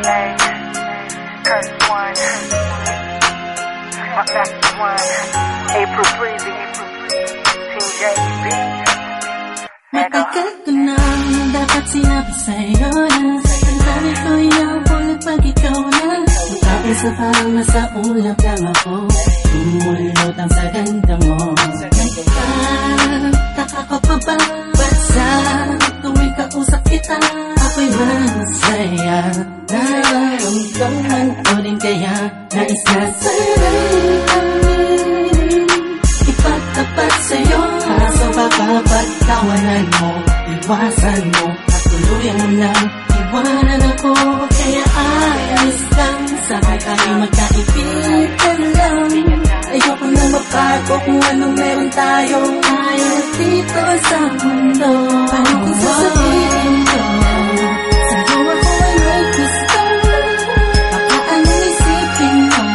Matagal ko nang dapat sinabi sa'yo na sandali ko yung ulit pag ikaw na matapos sa parang nasa ulap lang ako tumulot ang sa ganda mo. Taka ka pa ba? Ba't sa tuwing kausap kita ako'y masaya? Nararamdaman ko din kaya nais na sa'yo ipagtapat sa'yo, kaso baka pagtawanan mo, iwasan mo, at tuluyan mo lang iwanan ako. Kaya ayos lang, sabay tayo magkaibigan lang. Ayoko na mabago kung anong meron tayo. Ayaw dito sa mundo. Paano kung sasabihin ko sa'yo ako ay may gusto? Baka anong isipin mo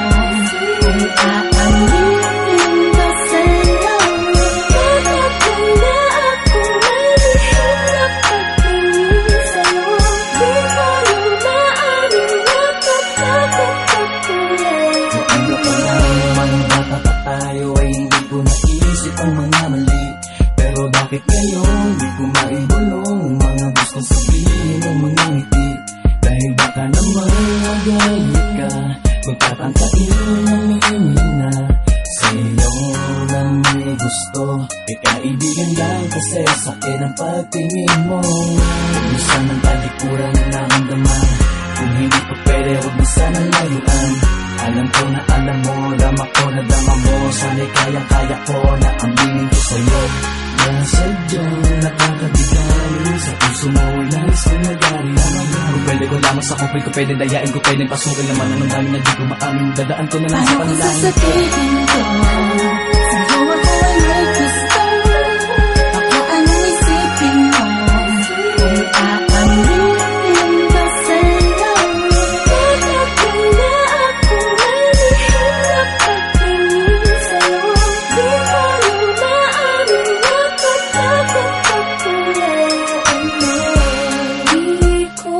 kung aaminin ba sa'yo? Bakit na ako may hirap pagtingin sa'yo? Di ko yung maaring napagtakot ako ulit. Ano pa naman bata pa tayo ay hindi ko naisip ang mga mali. Pero bakit ngayon di ko maibulong mga gustong sabihin ng mga ngiti? Dahil baka naman magalit ka, magtatangkain aminin na sa'yo na may gusto. E kaibigan lang kasi sakit ang pagtingin mo. Minsan ang talikuran na naramdaman, kung hindi pa pwede huwag na sanang layuan. Alam ko na alam mo, dama ko na dama mo. Sana'y kayang-kaya ko na aminin ko sa'yo na sadyang nakakabigali. Sa puso mo ay nais ko nagari. Kung pwede ko lamang sa kupil ko, pwede dayain ko, pwede pasukin naman. Anong dami na di ko maamin, dadaan ko na lang sa panalangin. Paano kung sasabihin ko sa'yo ako ay may gusto? Baka anong isipin mo kung aaminin ba sa'yo? Bakit na ako may hirap pagtingin sa'yo? Di ko yung maaring napagtakot ako ulit. Di ko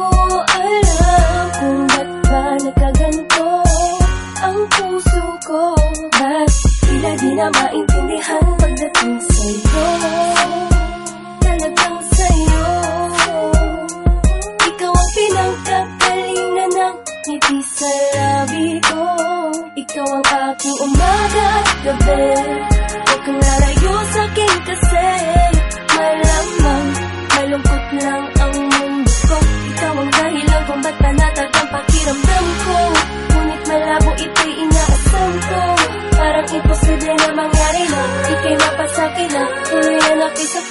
alam kung ba't ba nagkaganto ang puso ko. Ba't tila di na maintindihan pagdating sa'yo? Talagang sa'yo ikaw ang pinagkakalingan ng ngiti sa labi ko. Ikaw ang aking umaga at gabi. Huwag kang lalayo sa'kin kasi malamang malungkot lang ang mundo ko. Ikaw ang dahilan kung ba't panatag ang pakiramdam ko. Ngunit malabo ito'y inaasam ko. Parang imposible na mangyari na ika'y mapasakin na tuloy na nakisap